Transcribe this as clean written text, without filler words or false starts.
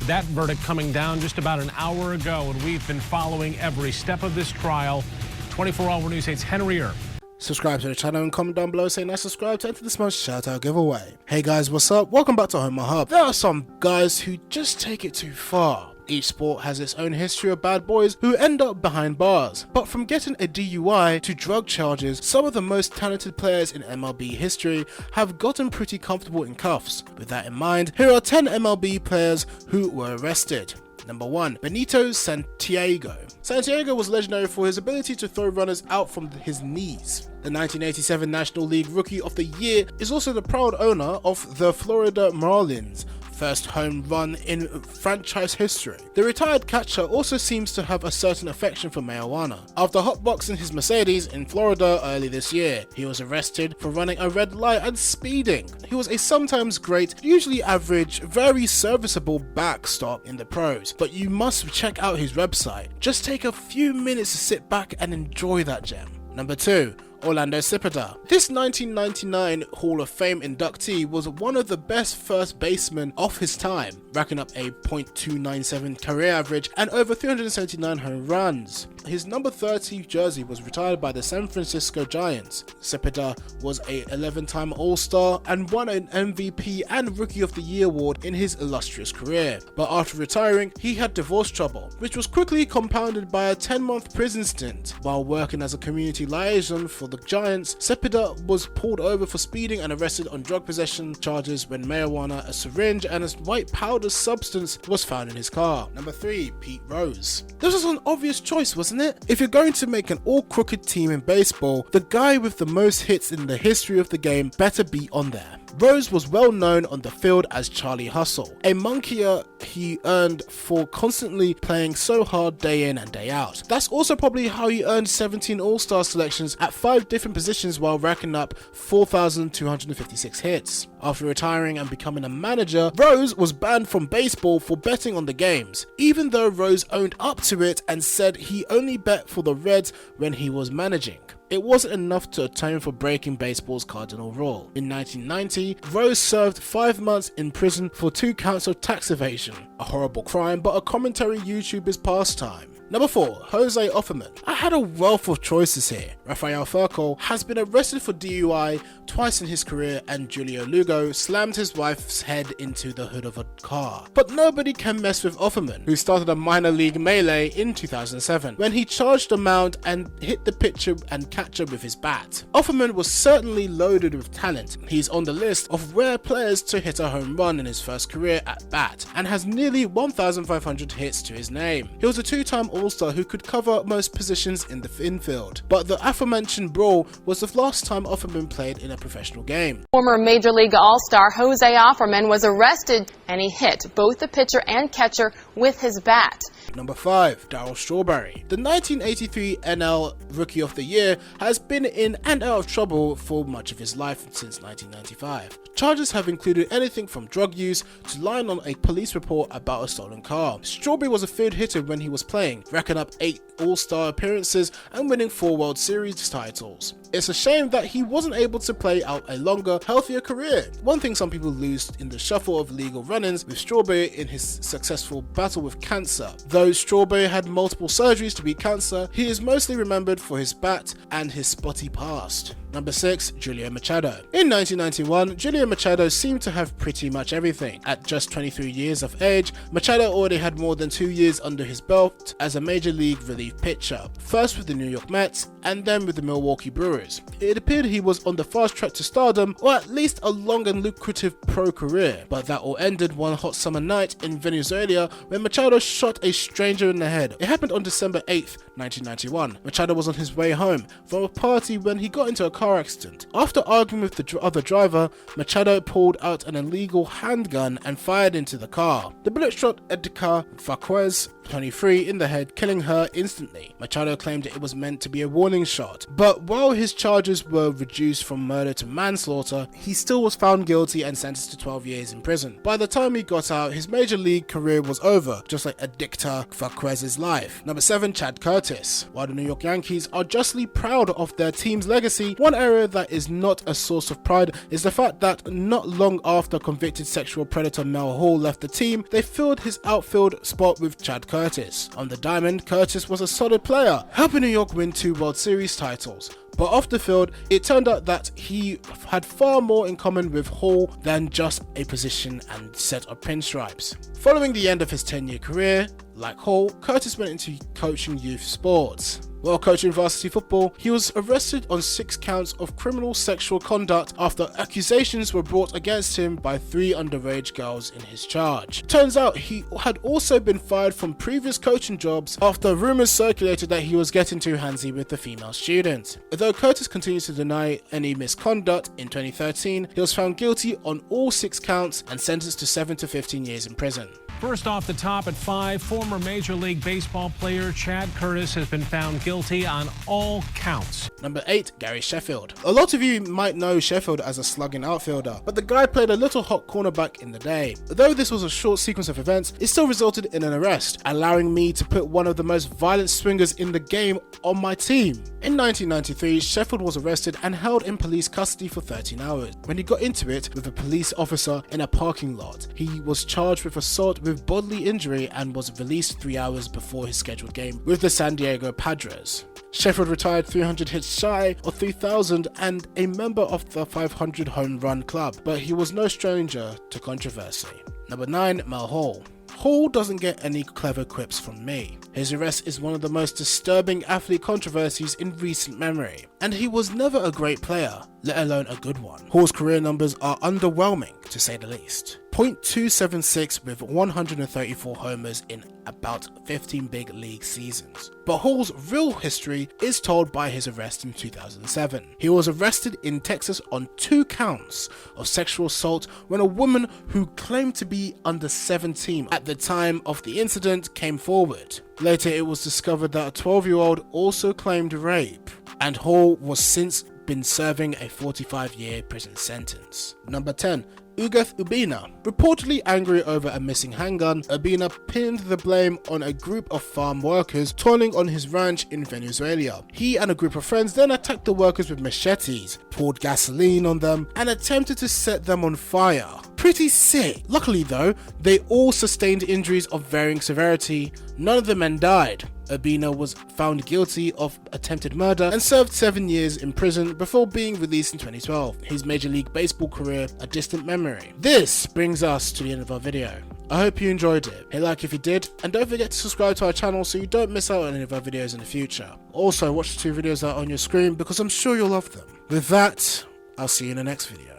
That verdict coming down just about an hour ago, and we've been following every step of this trial. 24-Hour News 8's Henry Earp. Subscribe to the channel and comment down below saying I subscribe to enter this month's shout out giveaway. Hey guys, what's up? Welcome back to Homer Hub. There are some guys who just take it too far. Each sport has its own history of bad boys who end up behind bars. But from getting a DUI to drug charges, some of the most talented players in MLB history have gotten pretty comfortable in cuffs. With that in mind, here are 10 MLB players who were arrested. Number 1. Benito Santiago. Santiago was legendary for his ability to throw runners out from his knees. The 1987 National League Rookie of the Year is also the proud owner of the Florida Marlins' first home run in franchise history. The retired catcher also seems to have a certain affection for marijuana. After hotboxing his Mercedes in Florida early this year, he was arrested for running a red light and speeding. He was a sometimes great, usually average, very serviceable backstop in the pros, but you must check out his website. Just take a few minutes to sit back and enjoy that gem. Number 2. Orlando Cepeda. This 1999 Hall of Fame inductee was one of the best first basemen of his time, racking up a .297 career average and over 379 home runs. His number 30 jersey was retired by the San Francisco Giants. Cepeda was a 11-time All-Star and won an MVP and Rookie of the Year award in his illustrious career. But after retiring, he had divorce trouble, which was quickly compounded by a 10-month prison stint. While working as a community liaison for the Giants, Cepeda was pulled over for speeding and arrested on drug possession charges when marijuana, a syringe, and a white powder substance was found in his car. Number 3. Pete Rose. This was an obvious choice, wasn't it? If you're going to make an all-crooked team in baseball, the guy with the most hits in the history of the game better be on there. Rose was well known on the field as Charlie Hustle, a monkeyer he earned for constantly playing so hard day in and day out. That's also probably how he earned 17 All-Star selections at 5 different positions while racking up 4,256 hits. After retiring and becoming a manager, Rose was banned from baseball for betting on the games, even though Rose owned up to it and said he only bet for the Reds when he was managing. It wasn't enough to atone for breaking baseball's cardinal rule. In 1990, Rose served 5 months in prison for 2 counts of tax evasion, a horrible crime but a commentary YouTuber's pastime. Number 4. Jose Offerman. I had a wealth of choices here. Rafael Furcal has been arrested for DUI twice in his career, and Julio Lugo slammed his wife's head into the hood of a car. But nobody can mess with Offerman, who started a minor league melee in 2007 when he charged a mound and hit the pitcher and catcher with his bat. Offerman was certainly loaded with talent. He's on the list of rare players to hit a home run in his first career at bat and has nearly 1,500 hits to his name. He was a 2-time All-Star who could cover most positions in the infield, but the aforementioned brawl was the last time Offerman played in a professional game. Former Major League All-Star Jose Offerman was arrested and he hit both the pitcher and catcher with his bat. Number 5. Darryl Strawberry. The 1983 NL Rookie of the Year has been in and out of trouble for much of his life since 1995. Charges have included anything from drug use to lying on a police report about a stolen car. Strawberry was a field hitter when he was playing, racking up 8 All-Star appearances and winning 4 World Series titles. It's a shame that he wasn't able to play out a longer, healthier career. One thing some people lose in the shuffle of legal run-ins with Strawberry in his successful battle with cancer. Though Strawberry had multiple surgeries to beat cancer, he is mostly remembered for his bat and his spotty past. Number 6. Julio Machado. In 1991, Julio Machado seemed to have pretty much everything. At just 23 years of age, Machado already had more than 2 years under his belt as a major league relief pitcher, first with the New York Mets and then with the Milwaukee Brewers. It appeared he was on the fast track to stardom, or at least a long and lucrative pro career, but that all ended one hot summer night in Venezuela when Machado shot a stranger in the head. It happened on December 8th, 1991. Machado was on his way home from a party when he got into a car accident. After arguing with the other driver, Machado pulled out an illegal handgun and fired into the car. The bullet struck Edgar Faquez, 23, in the head, killing her instantly. Machado claimed it was meant to be a warning shot, but while his charges were reduced from murder to manslaughter, he still was found guilty and sentenced to 12 years in prison. By the time he got out, his major league career was over, just like Edgar Faquez's life. Number 7. Chad Curtis. While the New York Yankees are justly proud of their team's legacy, one One area that is not a source of pride is the fact that not long after convicted sexual predator Mel Hall left the team, they filled his outfield spot with Chad Curtis. On the diamond, Curtis was a solid player, helping New York win 2 World Series titles. But off the field, it turned out that he had far more in common with Hall than just a position and set of pinstripes. Following the end of his 10-year career, like Hall, Curtis went into coaching youth sports. While coaching varsity football, he was arrested on 6 counts of criminal sexual conduct after accusations were brought against him by 3 underage girls in his charge. Turns out he had also been fired from previous coaching jobs after rumors circulated that he was getting too handsy with the female student. Although Curtis continues to deny any misconduct, in 2013 he was found guilty on all 6 counts and sentenced to 7 to 15 years in prison. First off the top at 5, former Major League Baseball player Chad Curtis has been found guilty on all counts. Number 8, Gary Sheffield. A lot of you might know Sheffield as a slugging outfielder, but the guy played a little hot cornerback in the day. Though this was a short sequence of events, it still resulted in an arrest, allowing me to put one of the most violent swingers in the game on my team. In 1993, Sheffield was arrested and held in police custody for 13 hours. When he got into it with a police officer in a parking lot, he was charged with assault with bodily injury and was released 3 hours before his scheduled game with the San Diego Padres. Sheffield retired 300 hits shy of 3,000 and a member of the 500 home run club, but he was no stranger to controversy. Number 9, Mel Hall. Hall doesn't get any clever quips from me. His arrest is one of the most disturbing athlete controversies in recent memory, and he was never a great player, let alone a good one. Hall's career numbers are underwhelming, to say the least. .276 with 134 homers in about 15 big league seasons. But Hall's real history is told by his arrest in 2007. He was arrested in Texas on 2 counts of sexual assault when a woman who claimed to be under 17 at the time of the incident came forward. Later it was discovered that a 12-year-old also claimed rape, and Hall was since been serving a 45-year prison sentence. Number 10. Ugueth Ubina. Reportedly angry over a missing handgun, Ubina pinned the blame on a group of farm workers toiling on his ranch in Venezuela. He and a group of friends then attacked the workers with machetes, poured gasoline on them, and attempted to set them on fire. Pretty sick. Luckily though, they all sustained injuries of varying severity. None of the men died. Ubina was found guilty of attempted murder and served 7 years in prison before being released in 2012. His Major League Baseball career a distant memory. This brings us to the end of our video. I hope you enjoyed it. Hit like if you did, and don't forget to subscribe to our channel so you don't miss out on any of our videos in the future. Also, watch the 2 videos that are on your screen because I'm sure you'll love them. With that, I'll see you in the next video.